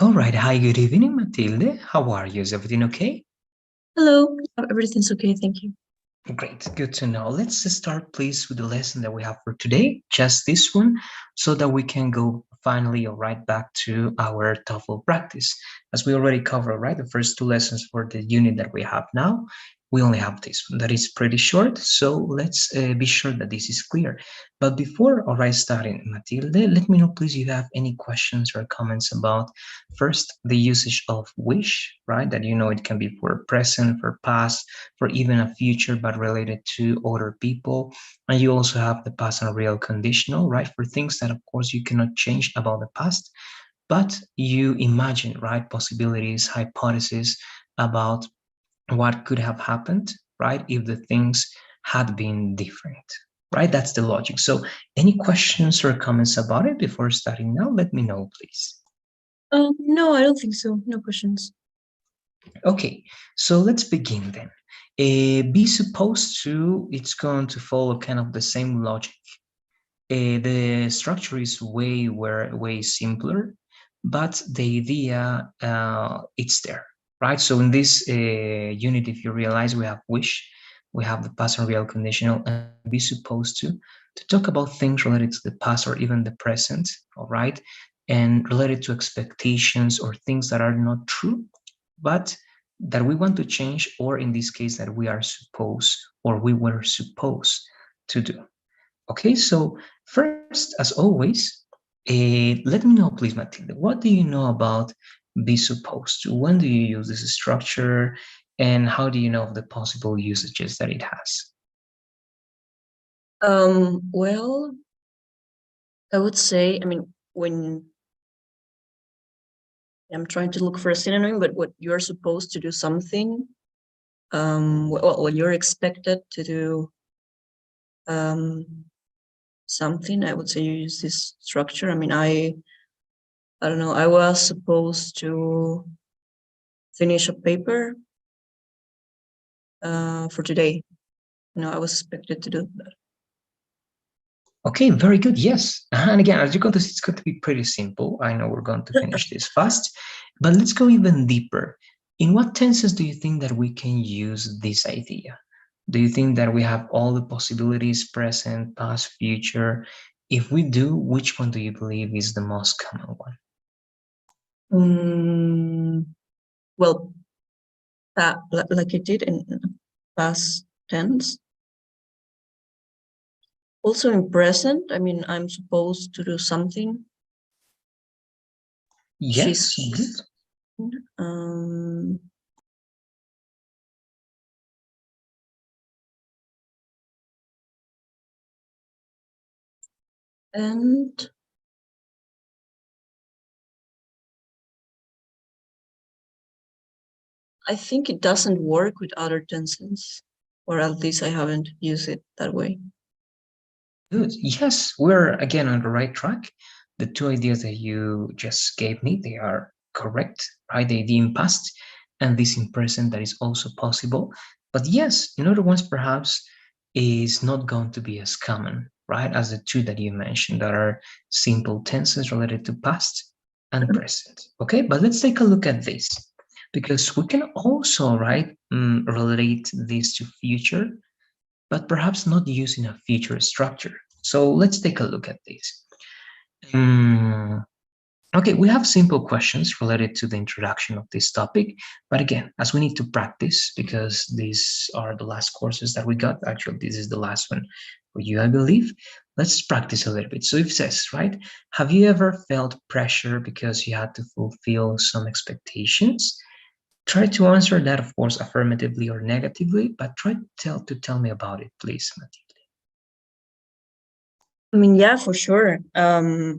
All right. Hi, good evening, Matilde. How are you? Is everything okay? Hello, everything's okay, thank you. Great. Good to know. Let's start, please, with the lesson that we have for today, just this one, so that we can go finally right back to our TOEFL practice. As we already covered, right, the first two lessons for the unit that we have now, we only have this one that is pretty short. So let's be sure that this is clear. But before, all right, starting, Matilde, let me know, please, if you have any questions or comments about first the usage of wish, right? That it can be for present, for past, for even a future, but related to other people. And you also have the past and real conditional, right? For things that, of course, you cannot change about the past, but you imagine, right? Possibilities, hypotheses about what could have happened, right? If the things had been different, right? That's the logic. So, any questions or comments about it before starting now? Let me know, please. No, I don't think so. No questions. Okay, so let's begin then. Be supposed to, it's going to follow kind of the same logic. The structure is way simpler, but the idea it's there, right? So in this unit, if you realize, we have wish, we have the past and real conditional, and be supposed to talk about things related to the past or even the present, all right, and related to expectations or things that are not true, but that we want to change, or in this case, that we are supposed or we were supposed to do. Okay, so first, as always, let me know, please, Matilda, what do you know about be supposed to? When do you use this structure, and how do you know of the possible usages that it has? Well, I would say, when I'm trying to look for a synonym, but what you're supposed to do something, well, when you're expected to do something, I would say you use this structure. I don't know, I was supposed to finish a paper for today. I was expected to do that. Okay, very good. Yes. And again, as you're going to see, it's going to be pretty simple. I know we're going to finish this fast, but let's go even deeper. In what tenses do you think that we can use this idea? Do you think that we have all the possibilities, present, past, future? If we do, which one do you believe is the most common one? Well, like it did in past tense. Also in present, I'm supposed to do something. Yes, good. Um, and I think it doesn't work with other tenses, or at least I haven't used it that way. Good. Yes, we're again on the right track. The two ideas that you just gave me, they are correct, right? The idea in past and this in present that is also possible. But yes, in other ones, perhaps is not going to be as common, right? As the two that you mentioned that are simple tenses related to past and present. Okay, but let's take a look at this because we can also, right, relate this to future, but perhaps not using a future structure. So let's take a look at this. Um, okay, we have simple questions related to the introduction of this topic, but again, as we need to practice, because these are the last courses that we got, actually, this is the last one for you, I believe. Let's practice a little bit. So it says, right, have you ever felt pressure because you had to fulfill some expectations? Try to answer that, of course, affirmatively or negatively, but try to tell me about it, please, Matilde. Yeah, for sure. Yeah,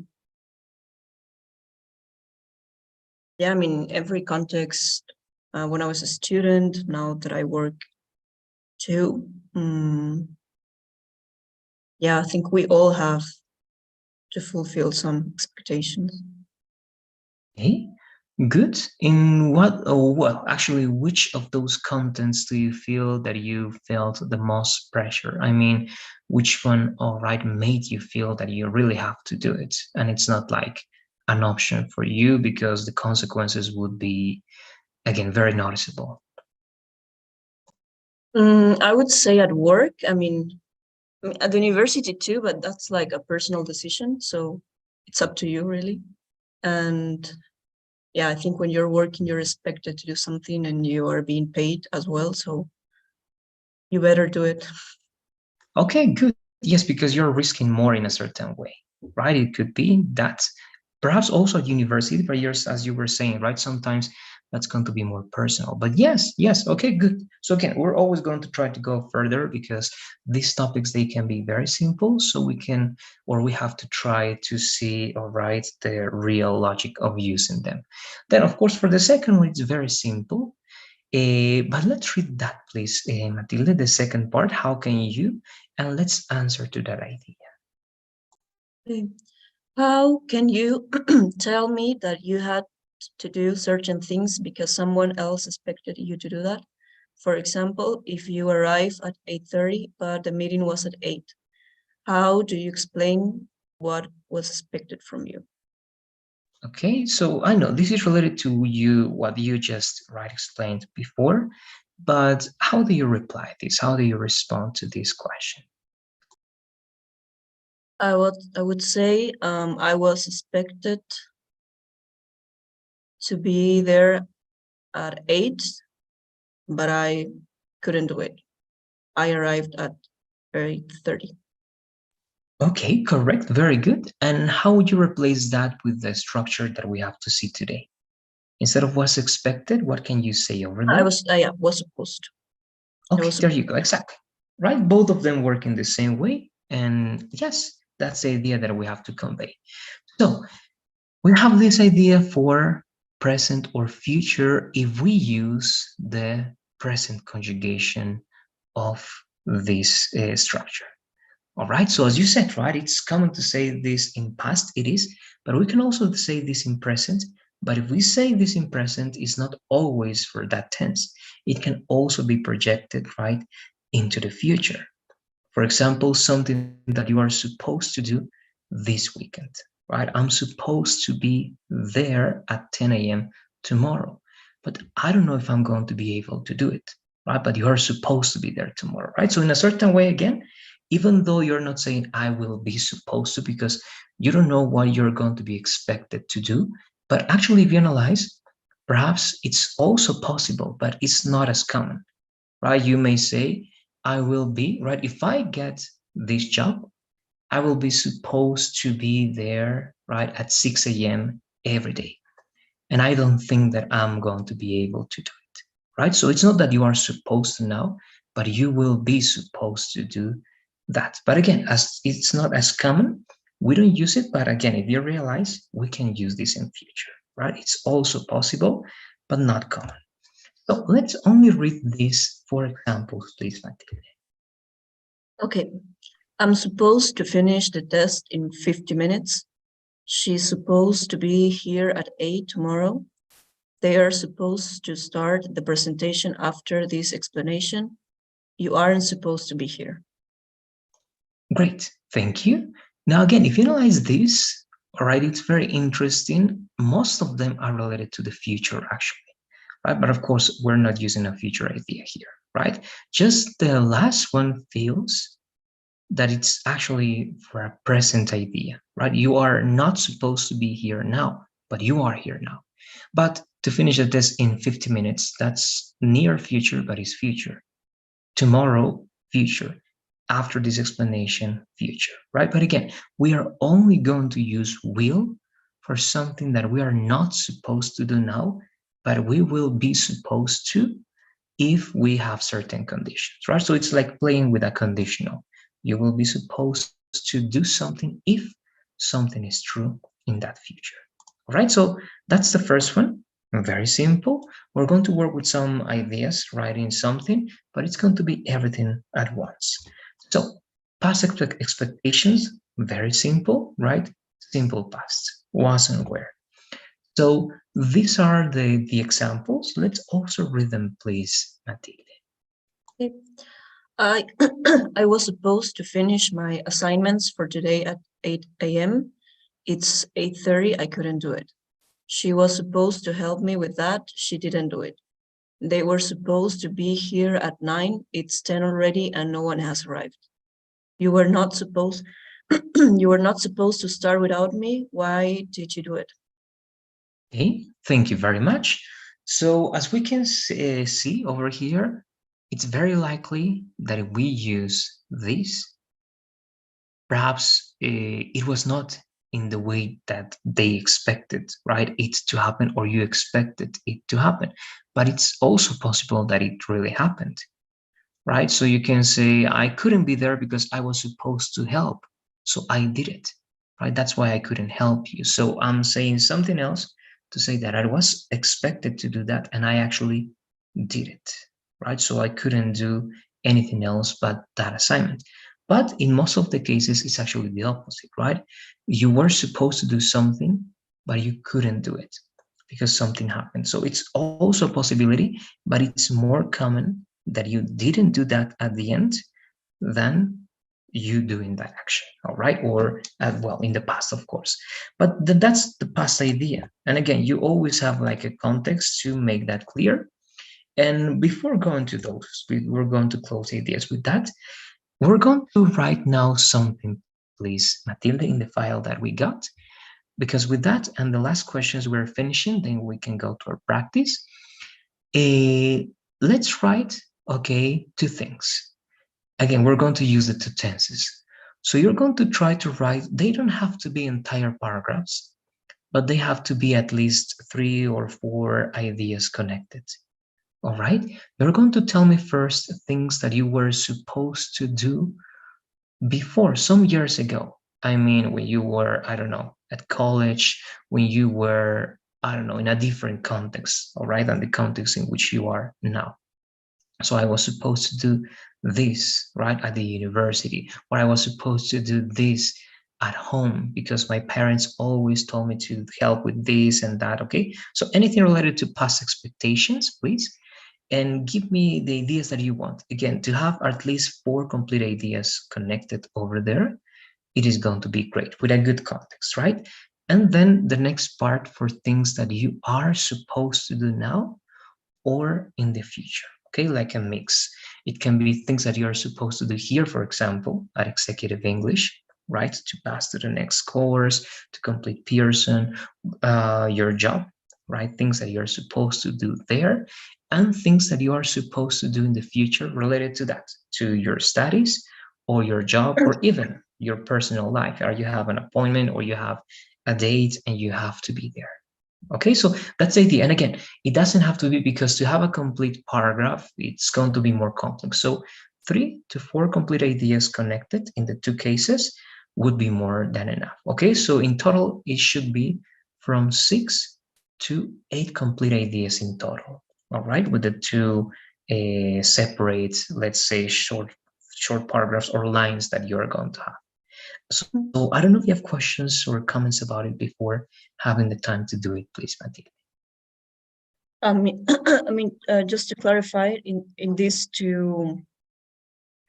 every context, when I was a student, now that I work too, yeah, I think we all have to fulfill some expectations. Okay, good. In what, oh, well, actually, which of those contents do you feel that you felt the most pressure? I mean, which one, all right, made you feel that you really have to do it? And it's not like an option for you because the consequences would be, again, very noticeable? I would say at work. At the university too, but that's like a personal decision. So it's up to you, really. And yeah, I think when you're working, you're expected to do something and you are being paid as well. So you better do it. Okay, good. Yes, because you're risking more in a certain way, right? It could be that perhaps also at university, but yours, as you were saying, right? Sometimes that's going to be more personal. But yes, yes, okay, good. So again, we're always going to try to go further because these topics they can be very simple. So we can, or we have to try to see, all right, the real logic of using them. Then, of course, for the second one, it's very simple. But let's read that, please, Matilde, the second part. How can you? And let's answer to that idea. Okay. How can you tell me that you had to do certain things because someone else expected you to do that? For example, if you arrive at 8:30, but the meeting was at 8, how do you explain what was expected from you? Okay, so I know this is related to you, what you just right explained before, but how do you reply this? How do you respond to this question? I would say I was expected to be there at 8, but I couldn't do it. I arrived at 8:30. Okay, correct, very good. And how would you replace that with the structure that we have to see today? Instead of what's expected, what can you say over there? I was supposed to. I Okay, was there you go. Exactly. Right? Both of them work in the same way. And yes, that's the idea that we have to convey. So we have this idea for present or future if we use the present conjugation of this structure. All right. So as you said, right, it's common to say this in past, it is, but we can also say this in present. But if we say this in present, it's not always for that tense. It can also be projected, right, into the future. For example, something that you are supposed to do this weekend, right? I'm supposed to be there at 10 a.m. tomorrow, but I don't know if I'm going to be able to do it, right? But you are supposed to be there tomorrow, right? So, in a certain way, again, even though you're not saying I will be supposed to, because you don't know what you're going to be expected to do, but actually, if you analyze, perhaps it's also possible, but it's not as common, right? You may say, I will be, right? If I get this job, I will be supposed to be there, right, at 6 a.m. every day. And I don't think that I'm going to be able to do it, right? So it's not that you are supposed to now, but you will be supposed to do that. But again, as it's not as common, we don't use it. But again, if you realize, we can use this in future, right? It's also possible, but not common. So let's only read these four examples, please, Matilde. okay. I'm supposed to finish the test in 50 minutes. She's supposed to be here at 8 tomorrow. They are supposed to start the presentation after this explanation. You aren't supposed to be here. Great, thank you. Now, again, if you analyze this, all right, it's very interesting. Most of them are related to the future, actually, right? But of course, we're not using a future idea here, right? Just the last one feels that it's actually for a present idea, right? You are not supposed to be here now, but you are here now. But to finish the test in 50 minutes, that's near future, but it's future. Tomorrow, future. After this explanation, future, right? But again, we are only going to use will for something that we are not supposed to do now, but we will be supposed to if we have certain conditions, right? So it's like playing with a conditional. You will be supposed to do something if something is true in that future. All right, so that's the first one. Very simple. We're going to work with some ideas, writing something, but it's going to be everything at once. So past expectations, very simple, right? Simple past, was and were. So these are the examples. Let's also read them, please, Matilde. Okay. I I was supposed to finish my assignments for today at 8 a.m. it's 8:30, I couldn't do it. She was supposed to help me with that, she didn't do it. They were supposed to be here at 9, it's 10 already and no one has arrived. You were not supposed you were not supposed to start without me. Why did you do it? Okay, thank you very much. So as we can see over here, it's very likely that if we use this, perhaps it was not in the way that they expected, right? It to happen, or you expected it to happen. But it's also possible that it really happened, right? So you can say, I couldn't be there because I was supposed to help. So I did it, right? That's why I couldn't help you. So I'm saying something else to say that I was expected to do that and I actually did it, right? So I couldn't do anything else but that assignment. But in most of the cases, it's actually the opposite, right? You were supposed to do something, but you couldn't do it because something happened. So it's also a possibility, but it's more common that you didn't do that at the end than you doing that action, all right? Or well, in the past, of course. But that's the past idea. And again, you always have like a context to make that clear. And before going to those, we're going to close ideas with that. We're going to write now something, please, Matilde, in the file that we got. Because with that and the last questions we're finishing, then we can go to our practice. Let's write, okay, two things. Again, we're going to use the two tenses. So you're going to try to write, they don't have to be entire paragraphs, but they have to be at least 3 or 4 ideas connected. All right? You're going to tell me first things that you were supposed to do before, some years ago. I mean, when you were, I don't know, at college, when you were, I don't know, in a different context, all right, than the context in which you are now. So I was supposed to do this, right, at the university, or I was supposed to do this at home because my parents always told me to help with this and that. Okay, so anything related to past expectations, please, and give me the ideas that you want. Again, to have at least 4 complete ideas connected over there, it is going to be great with a good context, right? And then the next part for things that you are supposed to do now or in the future. Okay, like a mix. It can be things that you are supposed to do here, for example, at Executive English, right? To pass to the next course, to complete Pearson, your job, right? Things that you're supposed to do there, and things that you are supposed to do in the future related to that, to your studies or your job or even your personal life. Or you have an appointment or you have a date and you have to be there. Okay, so that's the idea. And again, it doesn't have to be, because to have a complete paragraph, it's going to be more complex. So 3 to 4 complete ideas connected in the two cases would be more than enough. Okay, so in total, it should be from 6 to 8 complete ideas in total. All right, with the two separate, let's say, short paragraphs or lines that you're going to have. So I don't know if you have questions or comments about it before having the time to do it, please, Matilde. Just to clarify, in these two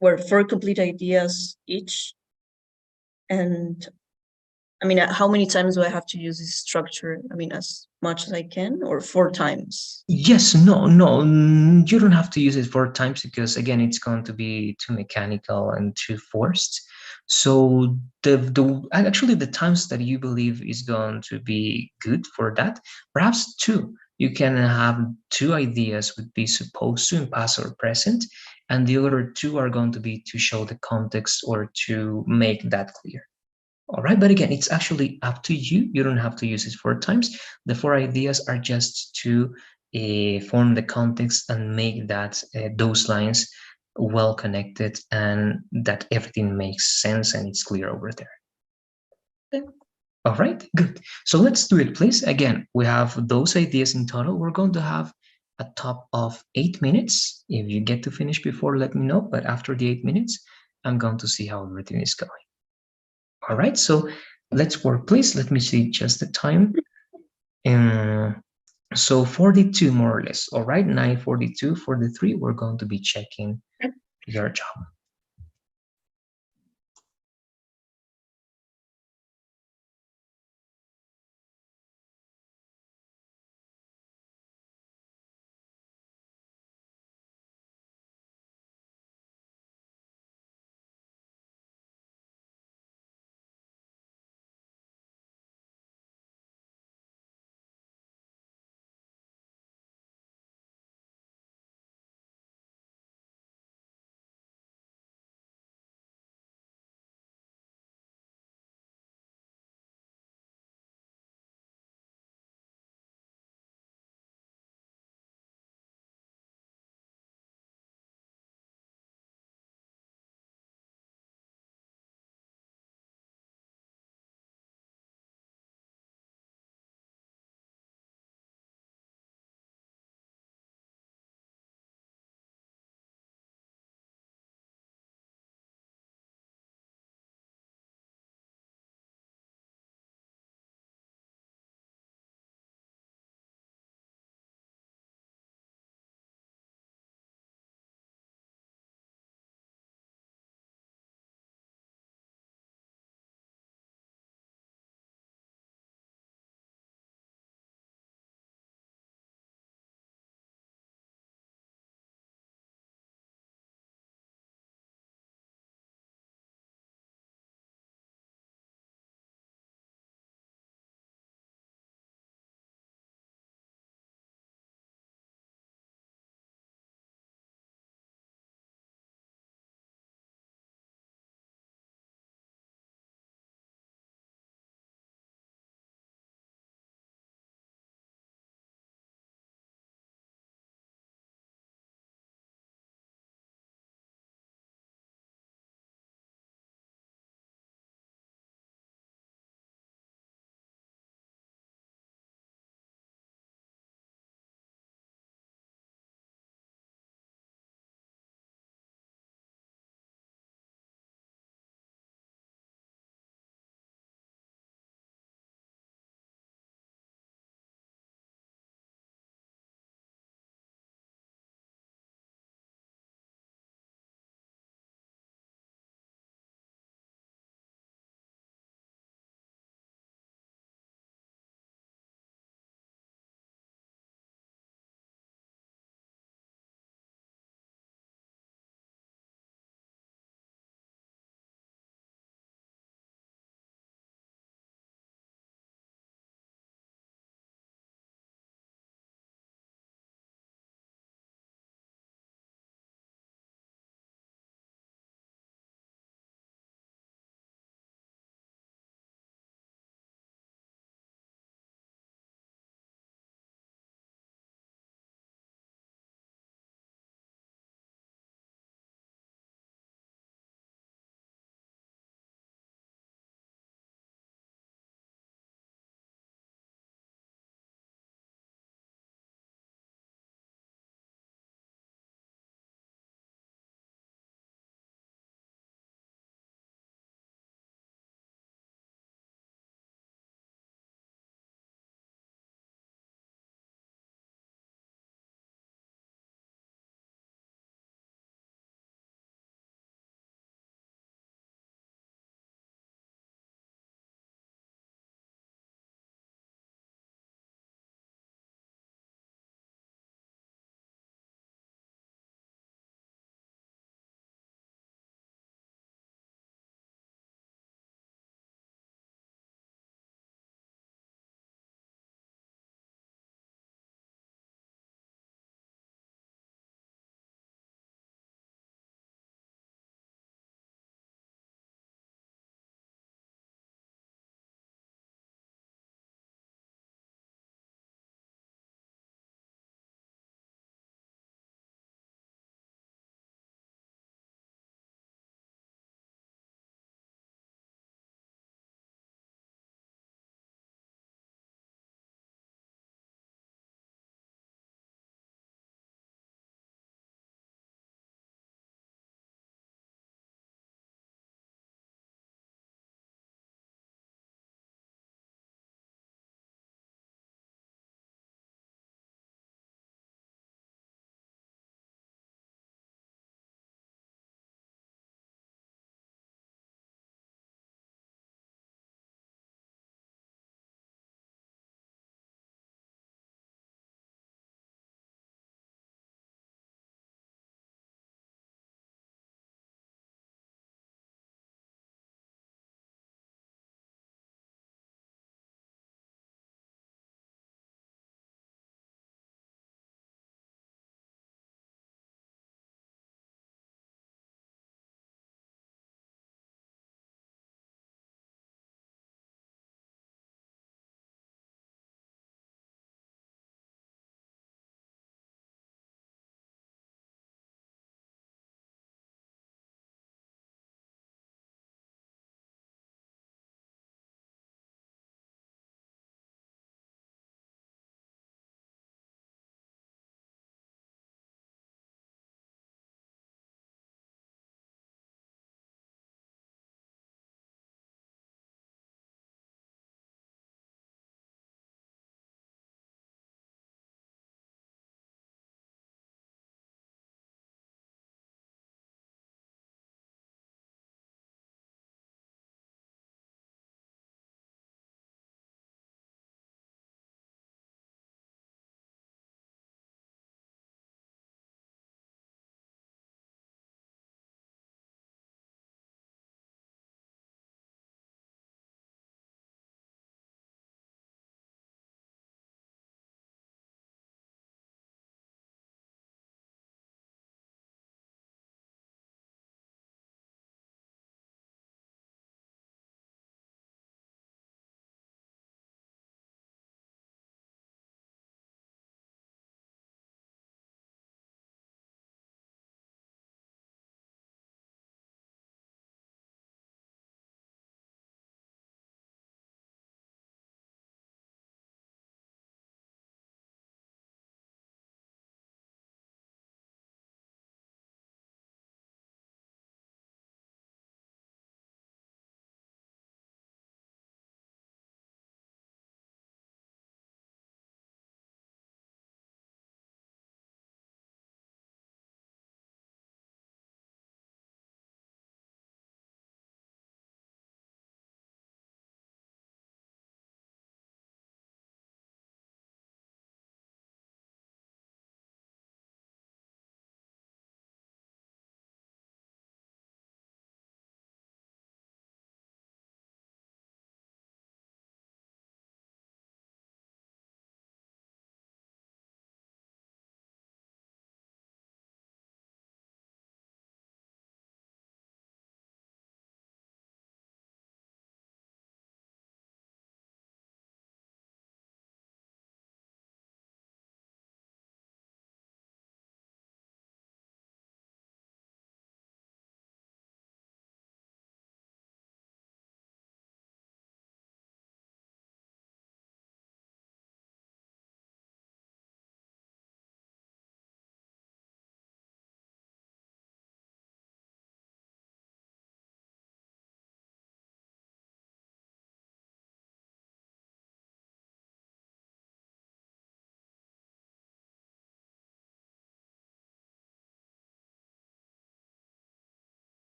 were 4 complete ideas each, and how many times do I have to use this structure? As much as I can, or 4 times? Yes, no, no, you don't have to use it 4 times because again, it's going to be too mechanical and too forced. So the actually the times that you believe is going to be good for that, perhaps two. You can have 2 ideas would be supposed to in past or present, and the other two are going to be to show the context or to make that clear. All right, but again, it's actually up to you. You don't have to use it 4 times. The 4 ideas are just to form the context and make that those lines well connected and that everything makes sense and it's clear over there. Okay. All right, good. So let's do it, please. Again, we have those ideas in total. We're going to have a top of 8 minutes. If you get to finish before, let me know. But after the 8 minutes, I'm going to see how everything is going. All right, so let's work, please. Let me see just the time. So 42 more or less. All right, 9:42, 43. We're going to be checking your job.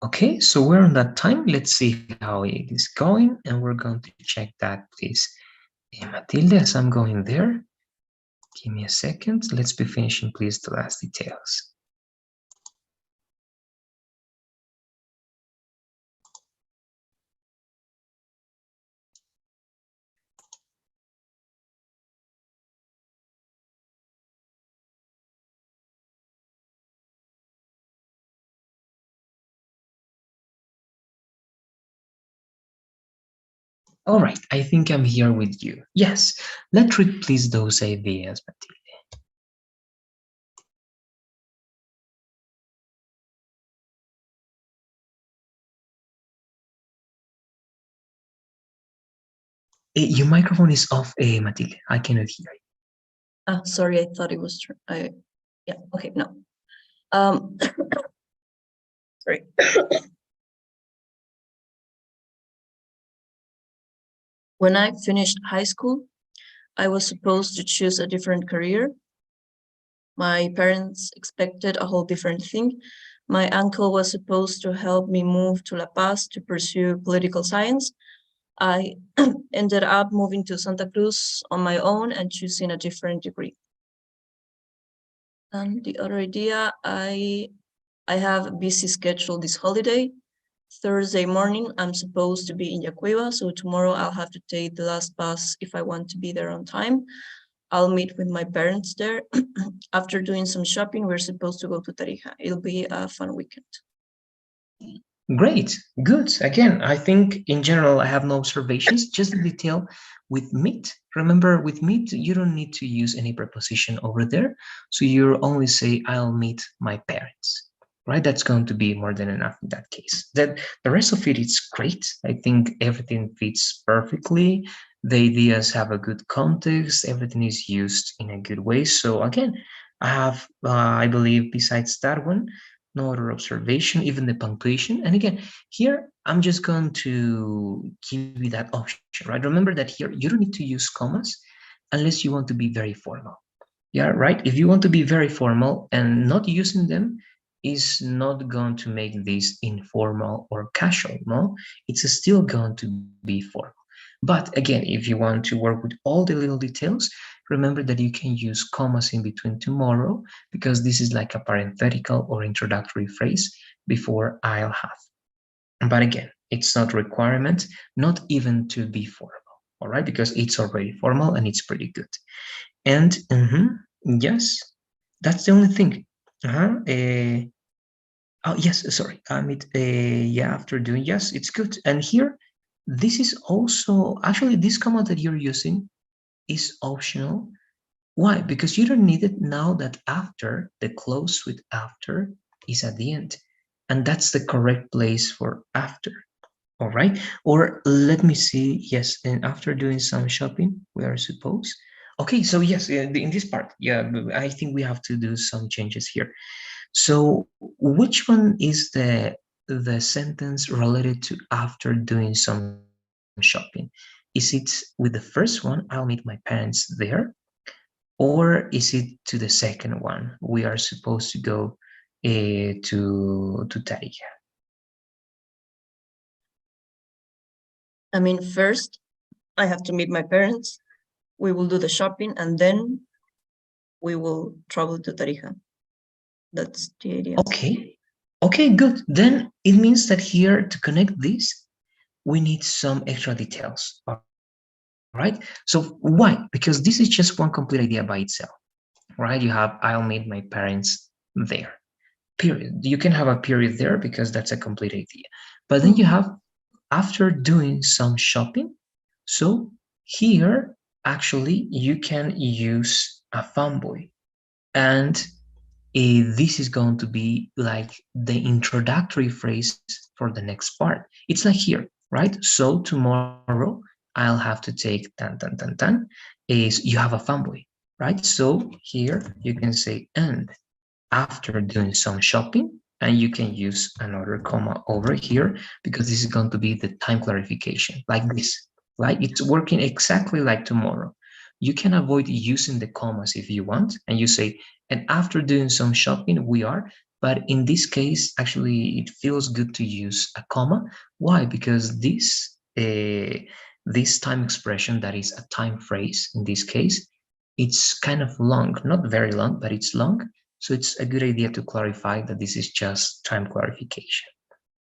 Okay, so we're on that time. Let's see how it is going, and we're going to check that, please. Matilde, as I'm going there, give me a second. Let's be finishing, please, the last details. All right, I think I'm here with you. Yes, let's replace those ideas, Matilde. Your microphone is off, Matilde. I cannot hear you. Sorry, I thought it was. Yeah. Okay. No. Um. Sorry. When I finished high school, I was supposed to choose a different career. My parents expected a whole different thing. My uncle was supposed to help me move to La Paz to pursue political science. I ended up moving to Santa Cruz on my own and choosing a different degree. And the other idea, I have a busy schedule this holiday. Thursday morning, I'm supposed to be in Yacuiba, so tomorrow I'll have to take the last bus if I want to be there on time. I'll meet with my parents there. After doing some shopping, we're supposed to go to Tarija. It'll be a fun weekend. Great, good. Again, I think in general I have no observations, just the detail with meet. Remember, with meet, you don't need to use any preposition over there. So you only say, I'll meet my parents, right? That's going to be more than enough in that case. That the rest of it is great. I think everything fits perfectly. The ideas have a good context. Everything is used in a good way. So again, I have, I believe, besides that one, no other observation, even the punctuation. And again, here I'm just going to give you that option, right? Remember that here you don't need to use commas unless you want to be very formal. Yeah, right? If you want to be very formal and not using them is not going to make this informal or casual, no? It's still going to be formal. But again, if you want to work with all the little details, remember that you can use commas in between tomorrow because this is like a parenthetical or introductory phrase before I'll have. But again, it's not requirement, not even to be formal, all right? Because it's already formal and it's pretty good. And yes, that's the only thing. Oh yes, sorry. I mean, yeah. After doing yes, it's good. And here, this is also actually this command that you're using is optional. Why? Because you don't need it now that after the close with after is at the end, and that's the correct place for after. All right. Or let me see. Yes, and after doing some shopping, we are supposed. Okay, so yes, in this part, yeah, I think we have to do some changes here. So which one is the sentence related to after doing some shopping? Is it with the first one, I'll meet my parents there? Or is it to the second one? We are supposed to go to Tarija. I mean, first, I have to meet my parents. We will do the shopping and then we will travel to Tarija. That's the idea. Okay. Okay, good. Then it means that here to connect this, we need some extra details. All right. So why? Because this is just one complete idea by itself, right? You have I'll meet my parents there. Period. You can have a period there because that's a complete idea. But then you have after doing some shopping. So here actually you can use a fanboy and this is going to be like the introductory phrase for the next part. It's like here, right? So tomorrow I'll have to take tan tan tan tan is you have a fanboy, right? So here you can say and after doing some shopping and you can use another comma over here because this is going to be the time clarification like this, right? It's working exactly like tomorrow. You can avoid using the commas if you want and you say and after doing some shopping we are, But in this case, actually, it feels good to use a comma. Why? Because this time expression, that is a time phrase in this case, it's kind of long, not very long, but it's long. So it's a good idea to clarify that this is just time clarification.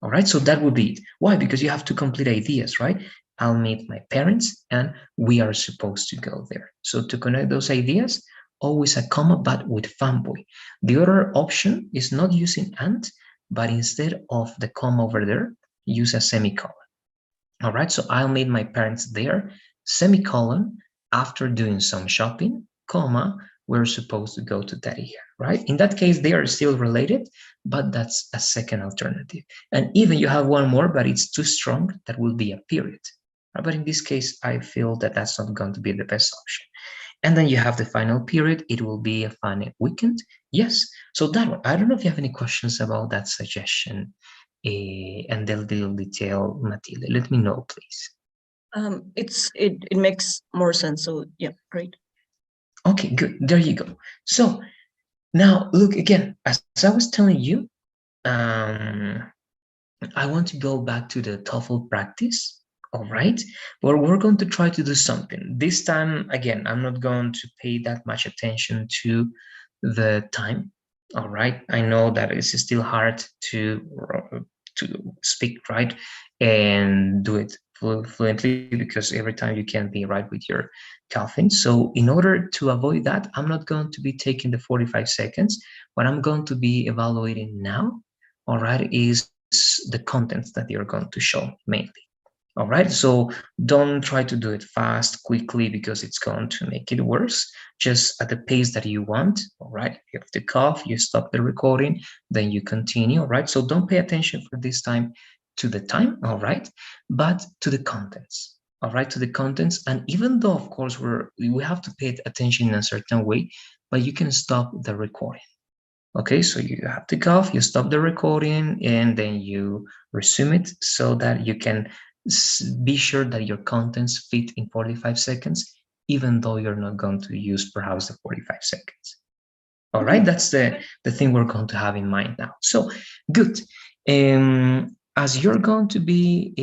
All right, so that would be it. Why? Because you have to complete ideas, right? I'll meet my parents and we are supposed to go there. So to connect those ideas, always a comma, but with fanboy. The other option is not using and, but instead of the comma over there, use a semicolon. All right, so I'll meet my parents there, semicolon, after doing some shopping, comma, we're supposed to go to daddy here, right? In that case, they are still related, but that's a second alternative. And even you have one more, but it's too strong, that will be a period. But in this case, I feel that that's not going to be the best option. And then you have the final period. It will be a fun weekend. Yes. So that one, I don't know if you have any questions about that suggestion and the little detail, Matilde. Let me know, please. It makes more sense. So yeah, great. Okay, good. There you go. So now look again, as I was telling you, um, I want to go back to the TOEFL practice. All right. Well, we're going to try to do something. This time, again, I'm not going to pay that much attention to the time. All right. I know that it's still hard to speak right and do it fluently because every time you can't be right with your coughing. So in order to avoid that, I'm not going to be taking the 45 seconds. What I'm going to be evaluating now, all right, is the contents that you're going to show mainly. All right, so don't try to do it fast, quickly, because it's going to make it worse. Just at the pace that you want. All right, you have to cough, you stop the recording, then you continue. All right, so don't pay attention for this time to the time. All right, but to the contents. All right, to the contents. And even though, of course, we have to pay attention in a certain way, but you can stop the recording. Okay, so you have to cough, you stop the recording, and then you resume it so that you can be sure that your contents fit in 45 seconds, even though you're not going to use perhaps the 45 seconds. All right, that's the thing we're going to have in mind now. So, good. As you're going to be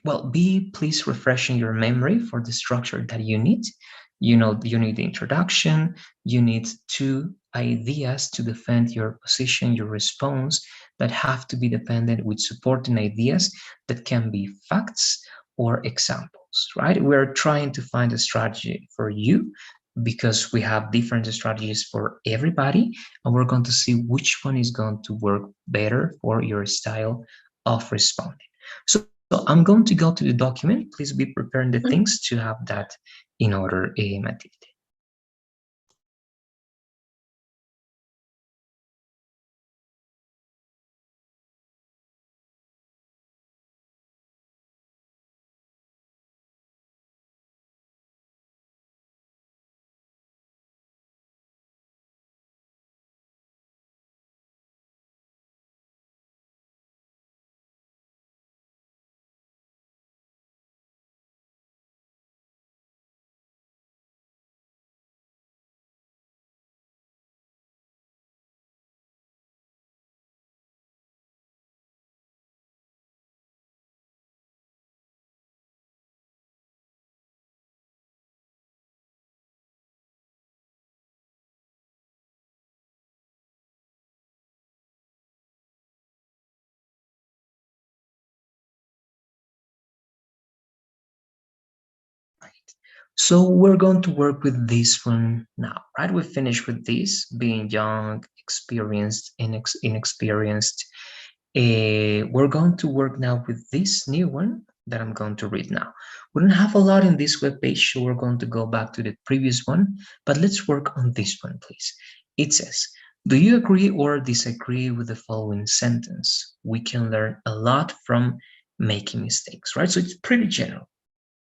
well, be please refreshing your memory for the structure that you need. You know, you need the introduction, you need two ideas to defend your position, your response, that have to be dependent with supporting ideas that can be facts or examples, right? We're trying to find a strategy for you because we have different strategies for everybody, and we're going to see which one is going to work better for your style of responding. So I'm going to go to the document. Please be preparing the things to have that in order, Matilde. So we're going to work with this one now, right? We finished with this, being young, experienced, inexperienced. We're going to work now with this new one that I'm going to read now. We don't have a lot in this web page, so we're going to go back to the previous one, but let's work on this one, please. It says, do you agree or disagree with the following sentence? We can learn a lot from making mistakes, right? So it's pretty general.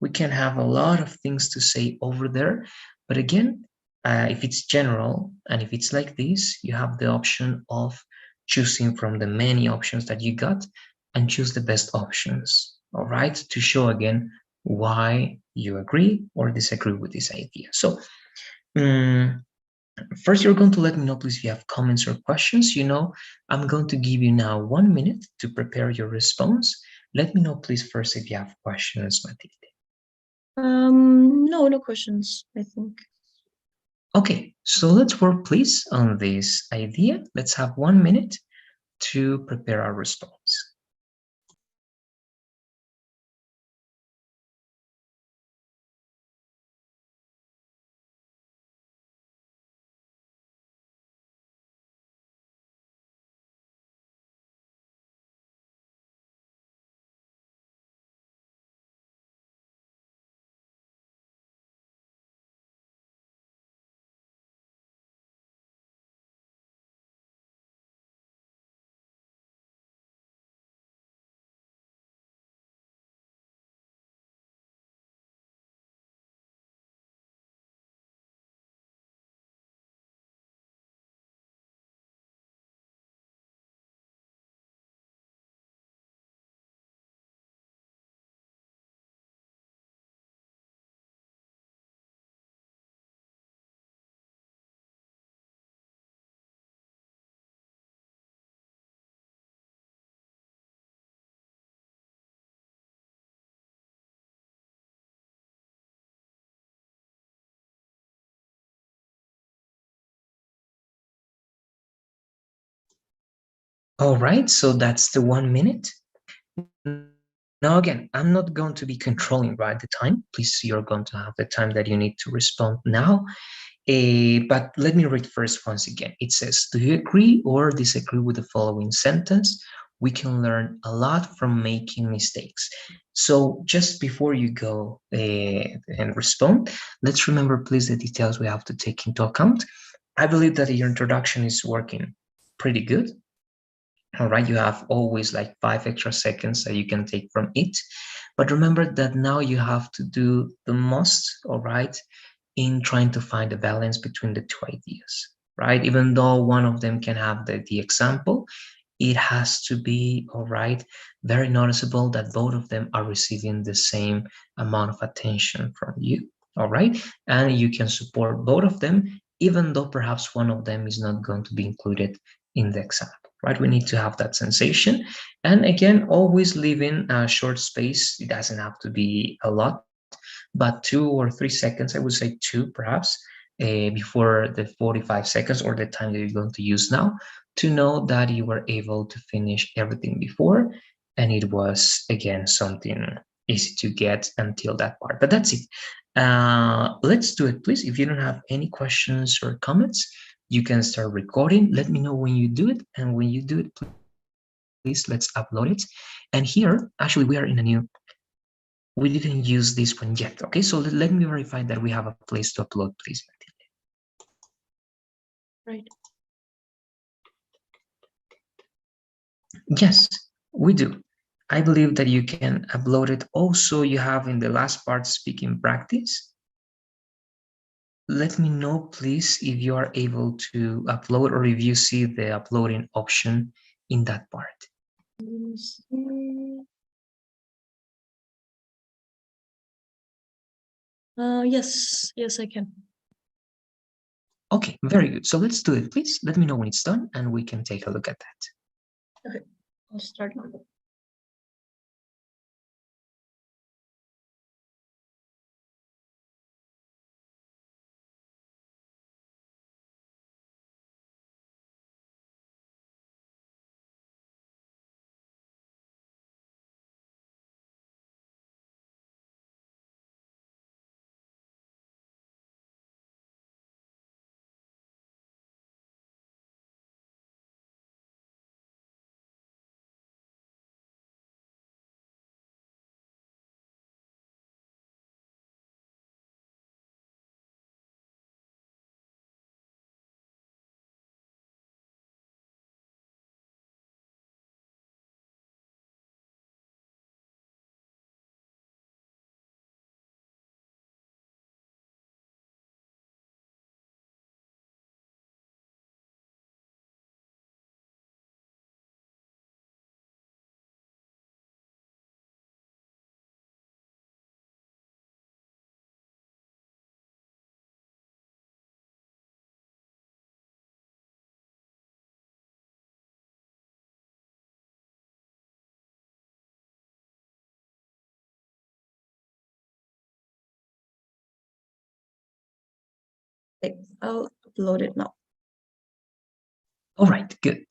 We can have a lot of things to say over there, but again, if it's general and if it's like this, you have the option of choosing from the many options that you got and choose the best options, all right, to show again why you agree or disagree with this idea. So um, First, you're going to let me know, please, if you have comments or questions. I'm going to give you now 1 minute to prepare your response. Let me know, please, first if you have questions, Matilde. No, no questions, I think. Okay, so let's work, please, on this idea. Let's have 1 minute to prepare our response. All right, so that's the 1 minute. Now, again, I'm not going to be controlling, right, the time. Please, you're going to have the time that you need to respond now. But let me read first once again. It says, do you agree or disagree with the following sentence? We can learn a lot from making mistakes. So just before you go and respond, let's remember, please, the details we have to take into account. I believe that your introduction is working pretty good. All right, you have always like 5 extra seconds that you can take from it. But remember that now you have to do the most, all right, in trying to find a balance between the two ideas, right? Even though one of them can have the example, it has to be, all right, very noticeable that both of them are receiving the same amount of attention from you, all right? And you can support both of them, even though perhaps one of them is not going to be included in the example, right? We need to have that sensation. And again, always leaving a short space. It doesn't have to be a lot, but 2 or 3 seconds, I would say two perhaps, before the 45 seconds or the time that you're going to use now, to know that you were able to finish everything before. And it was, again, something easy to get until that part. But that's it. Let's do it, please. If you don't have any questions or comments, you can start recording. Let me know when you do it. And when you do it, please, let's upload it. And here, actually, we are in a new, we didn't use this one yet. Okay, so let me verify that we have a place to upload, please. Right. Yes, we do. I believe that you can upload it. Also, you have in the last part speaking practice. Let me know, please, if you are able to upload or if you see the uploading option in that part. Yes, I can. Okay, very good. So let's do it, please. Let me know when it's done and we can take a look at that. Okay, I'll start now. Okay, I'll upload it now. All right, good.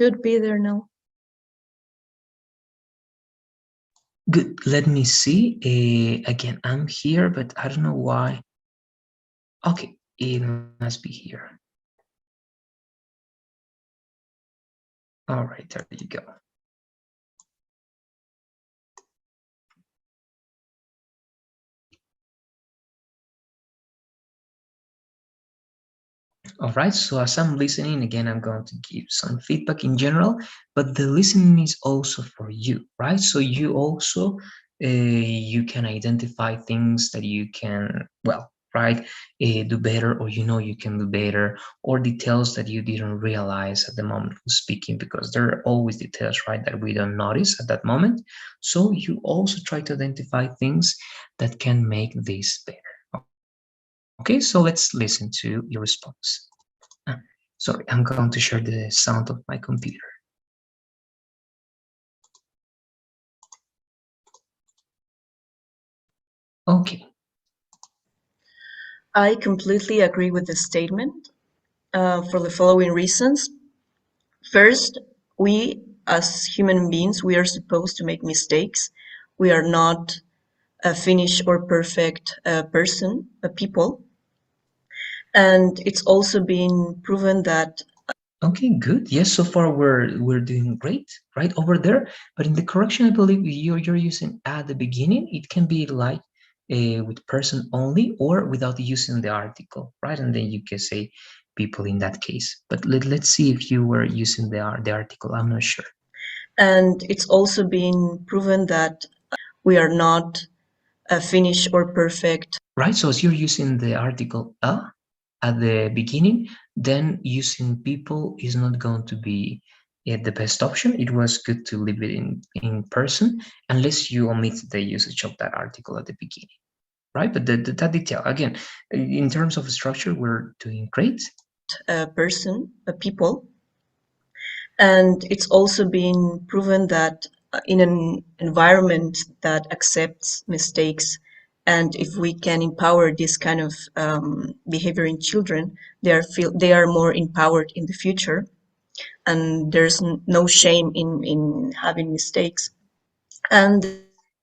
Should be there now. Good. Let me see. Again, I'm here, but I don't know why. Okay, it must be here. All right, there you go. All right, so as I'm listening, again, I'm going to give some feedback in general, but the listening is also for you, right? So you also you can identify things that you can, well, right, do better, or you know you can do better, or details that you didn't realize at the moment of speaking, because there are always details, right, that we don't notice at that moment. So you also try to identify things that can make this better. Okay, so let's listen to your response. Ah, sorry, I'm going to share the sound of my computer. Okay, I completely agree with this statement for the following reasons. First, we as human beings, we are supposed to make mistakes. We are not a finished or perfect person, a people. And it's also been proven that okay, good. Yes, so far we're doing great, right over there. But in the correction, I believe you're using at the beginning. It can be like with person only or without using the article, right? And then you can say people in that case. But let's see if you were using the article. I'm not sure. and it's also been proven that we are not a finished or perfect. Right, so as you're using the article a at the beginning, then using people is not going to be the best option. It was good to leave it in person unless you omit the usage of that article at the beginning, right? But that detail, again, in terms of structure, we're doing great. Person, people. And it's also been proven that in an environment that accepts mistakes, and if we can empower this kind of behavior in children, they are more empowered in the future, and there's no shame in having mistakes. And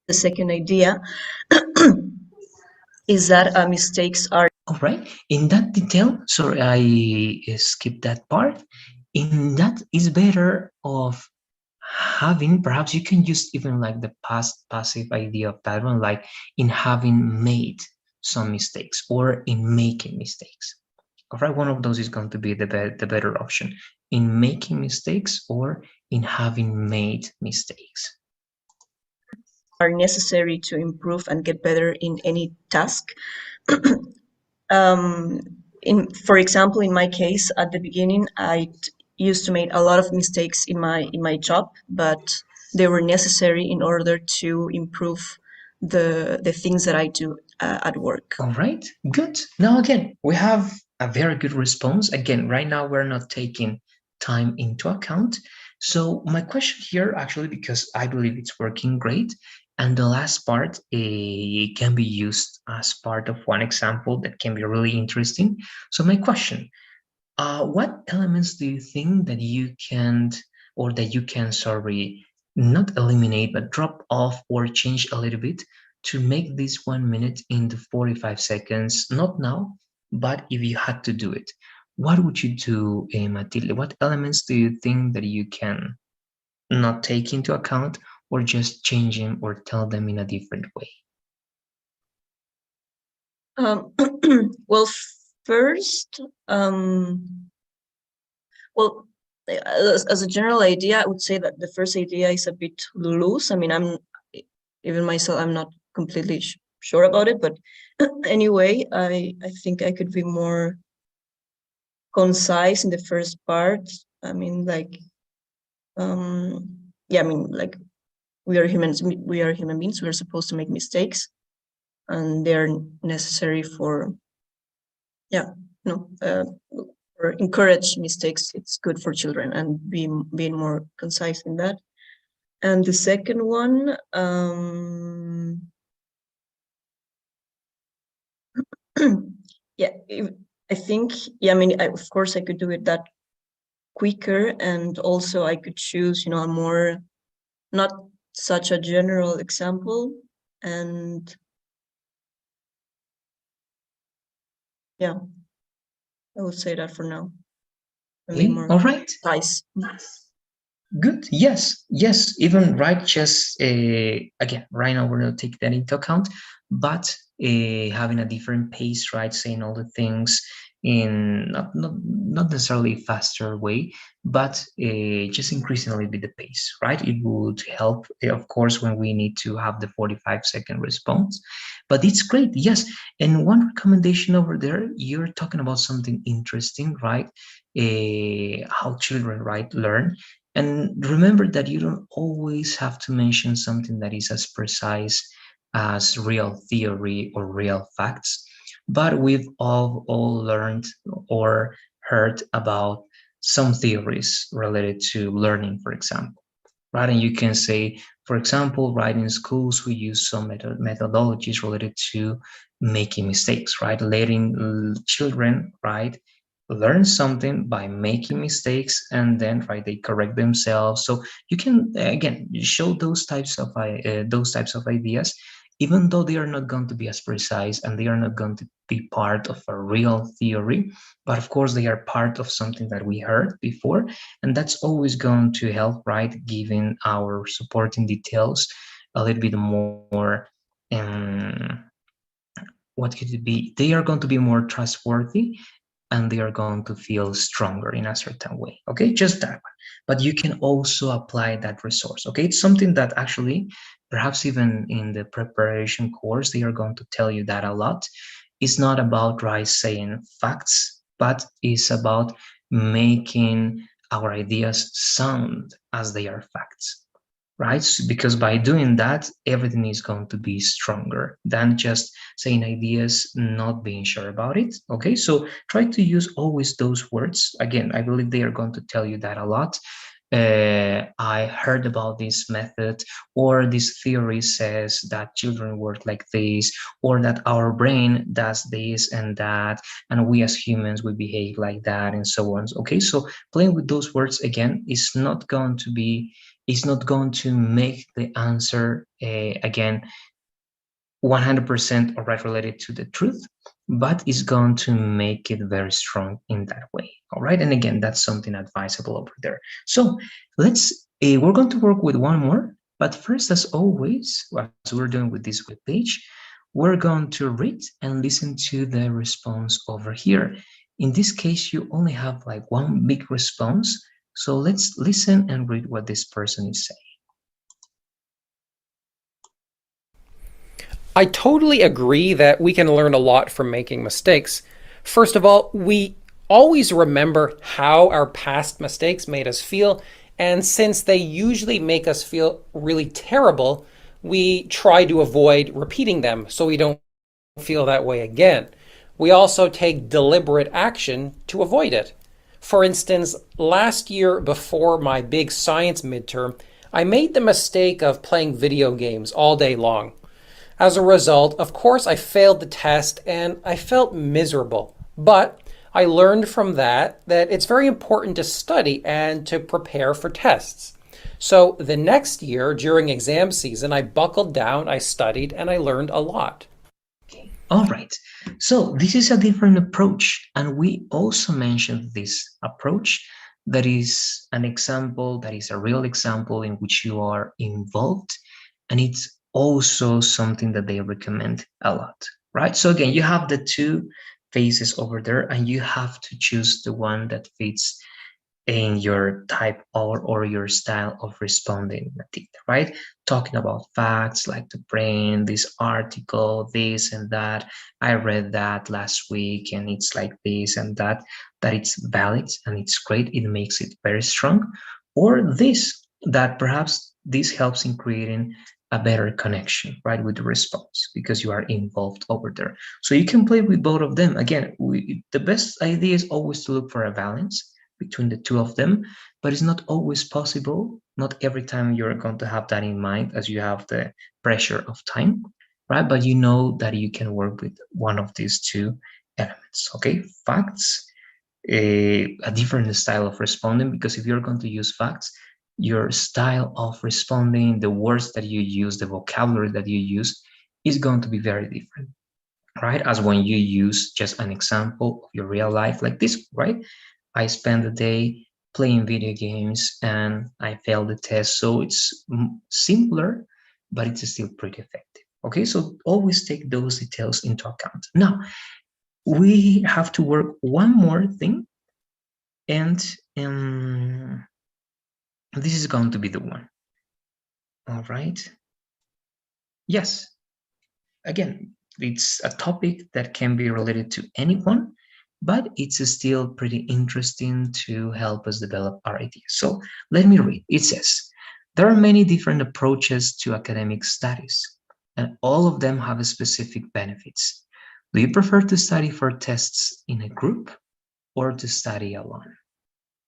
the second idea is that mistakes are All right. In that detail, sorry, I skipped that part. In that is better of having, perhaps you can use even like the past passive idea of that one, like in having made some mistakes or in making mistakes. All right, one of those is going to be the better option, in making mistakes or in having made mistakes. are necessary to improve and get better in any task. um, for example, in my case, at the beginning, I used to make a lot of mistakes in my job, but they were necessary in order to improve the things that I do at work. All right, good. Now, again, we have a very good response. Again, right now we're not taking time into account. So, my question here, actually, because I believe it's working great, and the last part can be used as part of one example that can be really interesting. So, my question, what elements do you think that you can't, or that you can, sorry, not eliminate, but drop off or change a little bit to make this 1 minute into 45 seconds? Not now, but if you had to do it, what would you do, Matilde? What elements do you think that you can not take into account or just change them or tell them in a different way? Um, well, first, well, as a general idea, I would say that the first idea is a bit loose. I mean, even myself, I'm not completely sure about it, but anyway, I think I could be more concise in the first part. I mean, like, yeah, I mean, like, we are humans, we are human beings. We're supposed to make mistakes, and they're necessary for, yeah, no, or encourage mistakes. It's good for children, and being more concise in that. And the second one, yeah, I think, yeah, I mean, of course, I could do it that quicker, and also I could choose, a more, not such a general example, and yeah, I would say that for now, and be Okay, more all right. concise. Good. Yes. Yes. Even right. Just again, right now we're not taking that into account, but having a different pace, right? Saying all the things in not necessarily faster way, but just increasing a little bit the pace, right? It would help, of course, when we need to have the 45-second response. But it's great. Yes. And one recommendation over there, you're talking about something interesting, right? How children, right, learn, and remember that you don't always have to mention something that is as precise as real theory or real facts, but we've all learned or heard about some theories related to learning, for example, right? And you can say, for example, right, in schools, we use some methodologies related to making mistakes, right? Letting children, right, learn something by making mistakes, and then, right, they correct themselves. So you can, again, show those types of ideas, even though they are not going to be as precise and they are not going to be part of a real theory, but of course they are part of something that we heard before, and that's always going to help, right, giving our supporting details a little bit more, um, what could it be, they are going to be more trustworthy, and they are going to feel stronger in a certain way. Okay, just that one. But you can also apply that resource. Okay, it's something that actually, perhaps even in the preparation course, they are going to tell you that a lot. It's not about, right, saying facts, but it's about making our ideas sound as they are facts, right? Because by doing that, everything is going to be stronger than just saying ideas, not being sure about it. Okay, so try to use always those words. Again, I believe they are going to tell you that a lot. I heard about this method, or this theory says that children work like this, or that our brain does this and that, and we as humans we behave like that, and so on. Okay, so playing with those words again is not going to make the answer, again, 100% or right related to the truth, but is going to make it very strong in that way. All right, and again, that's something advisable over there. So we're going to work with one more, but first, as always, as we're doing with this web page, we're going to read and listen to the response over here. In this case, you only have like one big response, so let's listen and read what this person is saying. I totally agree that we can learn a lot from making mistakes. First of all, we always remember how our past mistakes made us feel, and since they usually make us feel really terrible, we try to avoid repeating them so we don't feel that way again. We also take deliberate action to avoid it. For instance, last year before my big science midterm, I made the mistake of playing video games all day long. As a result, of course, I failed the test and I felt miserable. But I learned from that it's very important to study and to prepare for tests. So the next year, during exam season, I buckled down, I studied, and I learned a lot. All right. So this is a different approach. And we also mentioned this approach that is an example, that is a real example in which you are involved. And it's also something that they recommend a lot. right? So again, you have the two phases over there, and you have to choose the one that fits in your type or your style of responding, right? Talking about facts like the brain, this article, this and that. I read that last week and it's like this and that, that it's valid and it's great. It makes it very strong. Or this, that perhaps this helps in creating a better connection, right, with the response because you are involved over there. So you can play with both of them. Again, the best idea is always to look for a balance between the two of them, but it's not always possible. Not every time you're going to have that in mind as you have the pressure of time, right? But you know that you can work with one of these two elements, okay? Facts, a different style of responding, because if you're going to use facts, your style of responding, the words that you use, the vocabulary that you use is going to be very different, right? As when you use just an example of your real life like this, right? I spent the day playing video games and I failed the test. So it's simpler, but it's still pretty effective. Okay, so always take those details into account. Now, we have to work one more thing, and this is going to be the one. All right. Yes, again, it's a topic that can be related to anyone, but it's still pretty interesting to help us develop our ideas. So let me read. It says, there are many different approaches to academic studies, and all of them have specific benefits. Do you prefer to study for tests in a group or to study alone?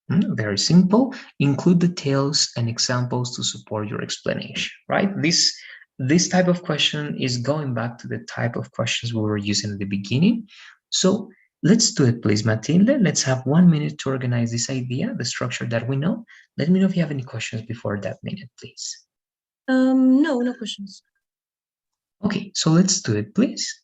Very simple. Include details and examples to support your explanation, right? This type of question is going back to the type of questions we were using at the beginning. So let's do it, please, Matilde. Let's have 1 minute to organize this idea, the structure that we know. Let me know if you have any questions before that minute, please. No, no questions. Okay, so let's do it, please.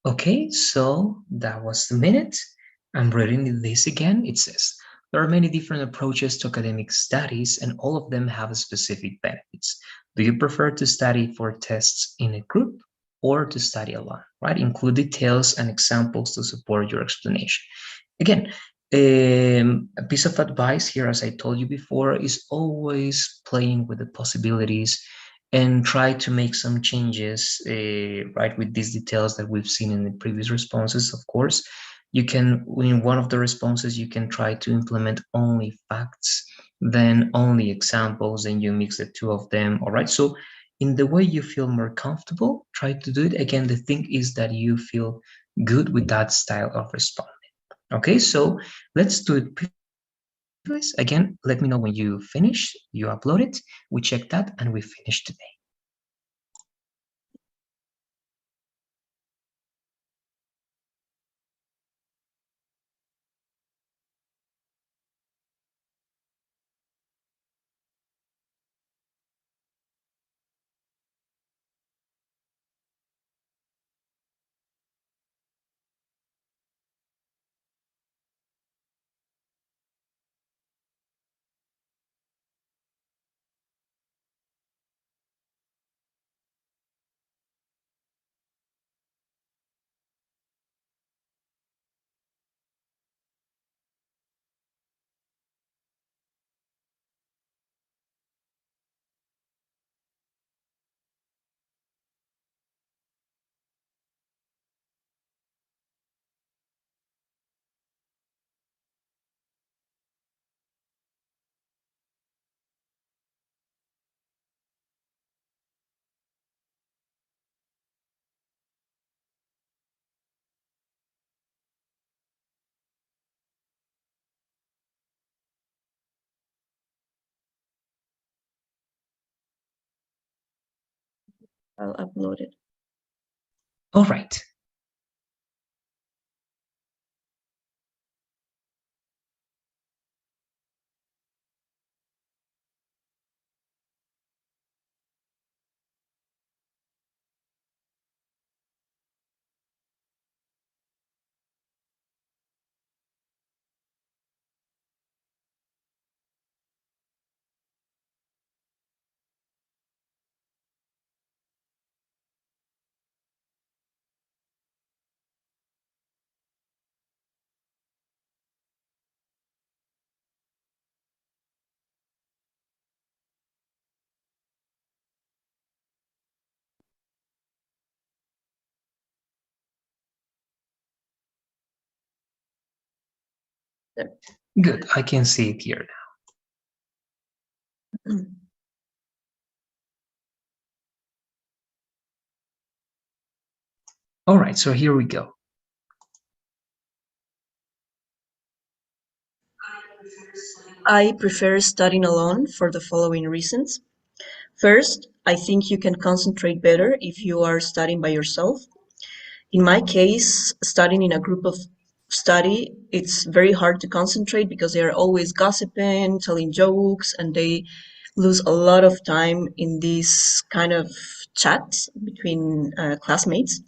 Okay, so that was the minute. I'm reading this again. It says, there are many different approaches to academic studies, and all of them have specific benefits. Do you prefer to study for tests in a group or to study alone? Right? Include details and examples to support your explanation. Again, a piece of advice here, as I told you before, is always playing with the possibilities and try to make some changes, right, with these details that we've seen in the previous responses. Of course, you can, in one of the responses, you can try to implement only facts, then only examples, and you mix the two of them. All right. So in the way you feel more comfortable, try to do it. Again, the thing is that you feel good with that style of responding. Okay, so let's do it, please. Again, let me know when you finish, you upload it, we check that, and we finish today. I'll upload it. All right. There. Good. I can see it here now. All right, so here we go. I prefer studying alone for the following reasons. First, I think you can concentrate better if you are studying by yourself. In my case, studying in a group of study, it's very hard to concentrate because they are always gossiping, telling jokes, and they lose a lot of time in these kind of chats between classmates.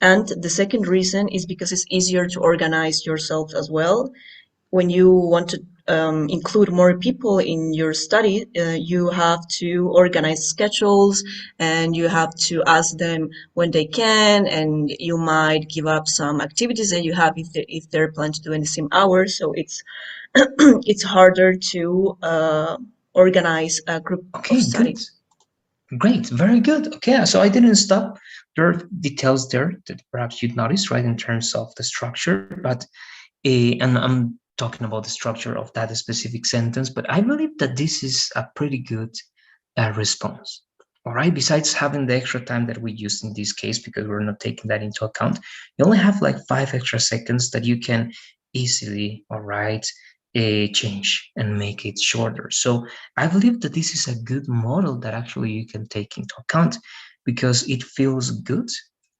And the second reason is because it's easier to organize yourself as well. When you want to include more people in your study, you have to organize schedules and you have to ask them when they can, and you might give up some activities that you have if they're planning to do in the same hours. So it's it's harder to organize a group of Okay, study. good. Great, very good. Okay, so I didn't stop. There are details there that perhaps you'd notice, right, in terms of the structure, but and I'm talking about the structure of that specific sentence, but I believe that this is a pretty good response. All right, besides having the extra time that we used in this case, because we're not taking that into account, you only have like 5 extra seconds that you can easily, all right, change and make it shorter. So I believe that this is a good model that actually you can take into account because it feels good.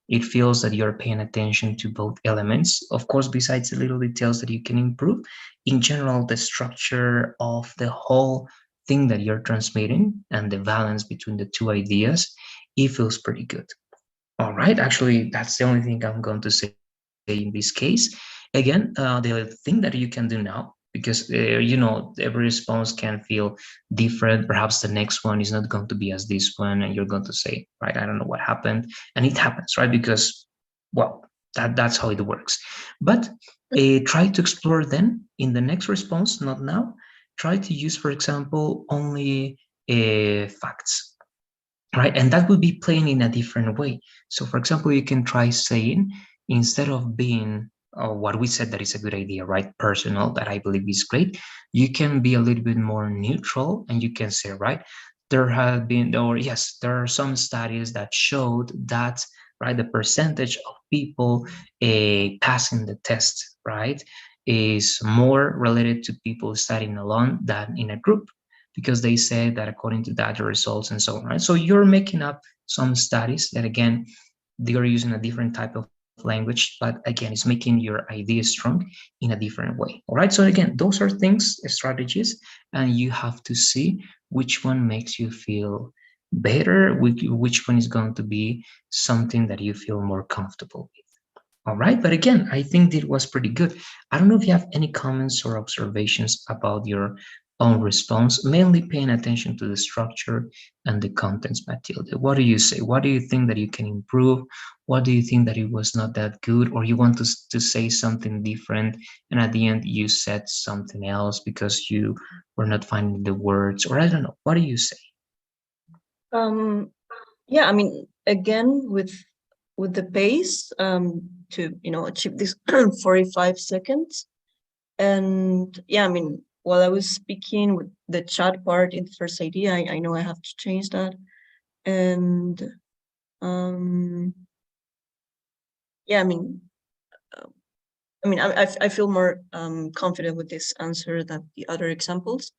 It feels that you're paying attention to both elements. Of course, besides the little details that you can improve, in general, the structure of the whole thing that you're transmitting and the balance between the two ideas, it feels pretty good. All right, actually, that's the only thing I'm going to say in this case. Again, the thing that you can do now, because every response can feel different. Perhaps the next one is not going to be as this one, and you're going to say, right, I don't know what happened, and it happens, right? Because, well, that's how it works. But try to explore then in the next response, not now. Try to use, for example, only facts, right? And that would be playing in a different way. So, for example, you can try saying, instead of being what we said that is a good idea, right? Personal, that I believe is great, you can be a little bit more neutral and you can say, right, there have been, or yes, there are some studies that showed that, right, the percentage of people passing the test, right, is more related to people studying alone than in a group, because they say that according to that, the results and so on, right? So you're making up some studies that, again, they are using a different type of language, but again, it's making your idea strong in a different way. All right. So again, those are things, strategies, and you have to see which one makes you feel better, which one is going to be something that you feel more comfortable with. All right, but again, I think it was pretty good. I don't know if you have any comments or observations about your own response, mainly paying attention to the structure and the contents, Matilda. What do you say? What do you think that you can improve? What do you think that it was not that good, or you want to say something different, and at the end you said something else because you were not finding the words, or I don't know. What do you say? Um, yeah, I mean, again, with the pace, to achieve this 45 seconds. And yeah, I mean, while I was speaking with the chat part in the first idea, I know I have to change that. And um, yeah, I feel more confident with this answer than the other examples.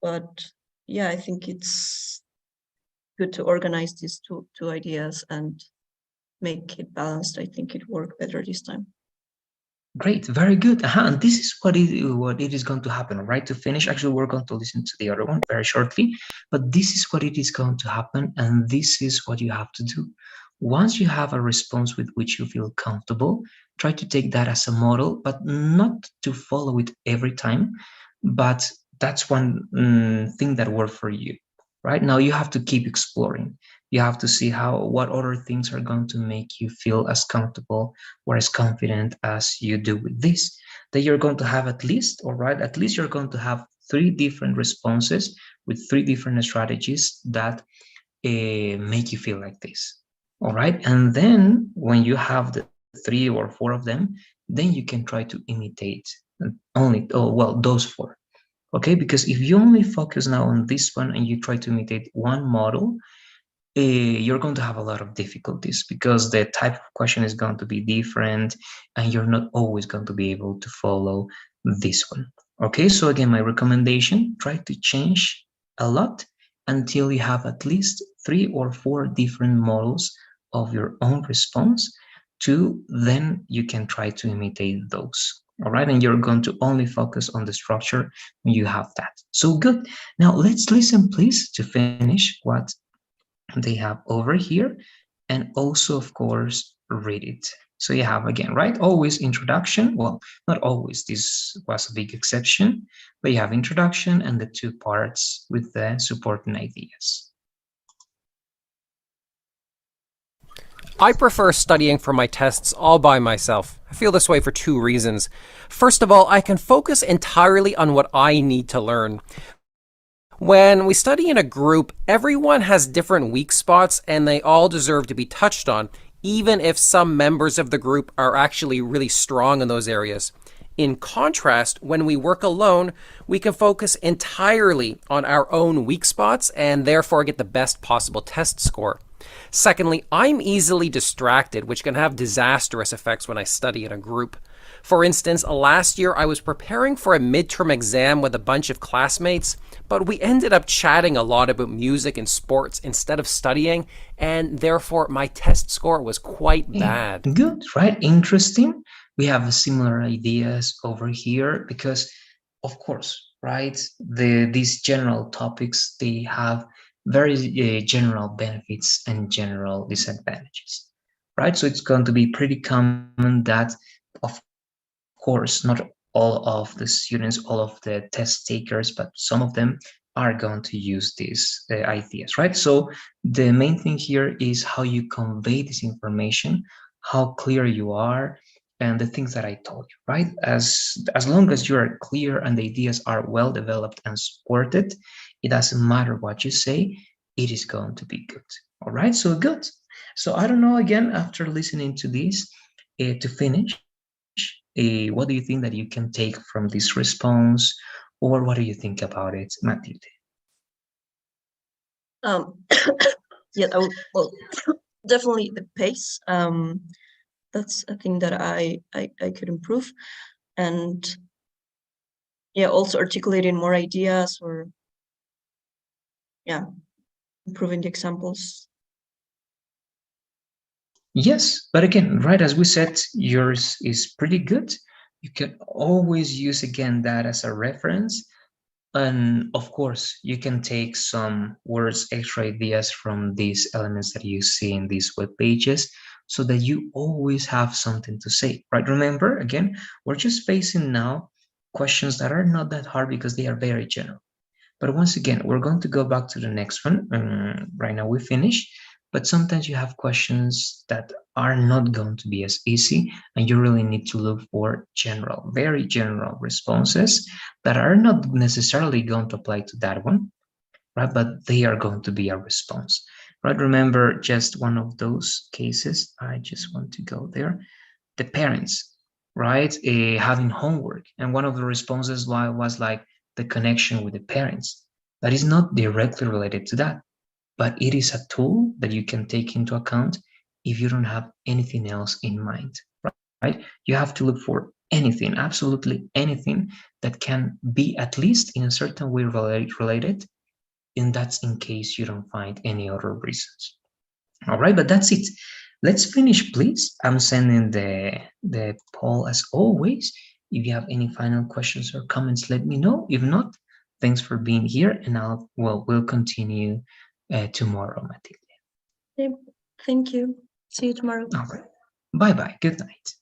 But yeah, I think it's good to organize these two ideas and make it balanced. I think it worked better this time. Great, very good. And this is what it is going to happen, right? To finish, actually, we're going to listen to the other one very shortly, but this is what it is going to happen, and this is what you have to do. Once you have a response with which you feel comfortable, try to take that as a model, but not to follow it every time. But that's one thing that worked for you. Right now, you have to keep exploring. You have to see what other things are going to make you feel as comfortable or as confident as you do with this. That you're going to have at least, all right, at least you're going to have three different responses with three different strategies that make you feel like this. All right. And then when you have the three or four of them, then you can try to imitate those four. Okay. Because if you only focus now on this one and you try to imitate one model, you're going to have a lot of difficulties because the type of question is going to be different and you're not always going to be able to follow this one. Okay, so again, my recommendation, try to change a lot until you have at least three or four different models of your own response to then you can try to imitate those. All right, and you're going to only focus on the structure when you have that. So good. Now let's listen, please, to finish what they have over here, and also of course read it. So you have again, right, always introduction, well, not always, this was a big exception, but you have introduction and the two parts with the supporting ideas. I prefer studying for my tests all by myself. I feel this way for two reasons. First of all, I can focus entirely on what I need to learn. When we study in a group, everyone has different weak spots and they all deserve to be touched on, even if some members of the group are actually really strong in those areas. In contrast, when we work alone, we can focus entirely on our own weak spots and therefore get the best possible test score. Secondly, I'm easily distracted, which can have disastrous effects when I study in a group. For instance, last year I was preparing for a midterm exam with a bunch of classmates, but we ended up chatting a lot about music and sports instead of studying, and therefore my test score was quite bad. Good, right? Interesting. We have similar ideas over here because, of course, right, these general topics, they have very general benefits and general disadvantages, right? So it's going to be pretty common that, of course, not all of the students, all of the test takers, but some of them are going to use these ideas, right? So the main thing here is how you convey this information, how clear you are, and the things that I told you, right? As long as you are clear and the ideas are well developed and supported, it doesn't matter what you say, it is going to be good. All right, so good. So I don't know, again, after listening to this, to finish, what do you think that you can take from this response, or what do you think about it, Matilde? Um, yeah, well, definitely the pace. That's a thing that I could improve, and yeah, also articulating more ideas or yeah, improving the examples. Yes, but again, right, as we said, yours is pretty good. You can always use again that as a reference. And of course, you can take some words, extra ideas from these elements that you see in these web pages so that you always have something to say, right? Remember, again, we're just facing now questions that are not that hard because they are very general. But once again, we're going to go back to the next one. Right now we finish, but sometimes you have questions that are not going to be as easy, and you really need to look for general, very general responses that are not necessarily going to apply to that one, right? But they are going to be a response, right? Remember just one of those cases. I just want to go there. The parents, right? Having homework. And one of the responses was like the connection with the parents. That is not directly related to that, but it is a tool that you can take into account if you don't have anything else in mind, right? You have to look for anything, absolutely anything that can be at least in a certain way related and that's in case you don't find any other reasons. All right, but that's it. Let's finish, please. I'm sending the poll as always. If you have any final questions or comments, let me know. If not, thanks for being here, and we'll continue tomorrow, Matilde. Okay, thank you. See you tomorrow. All right. Bye bye. Good night.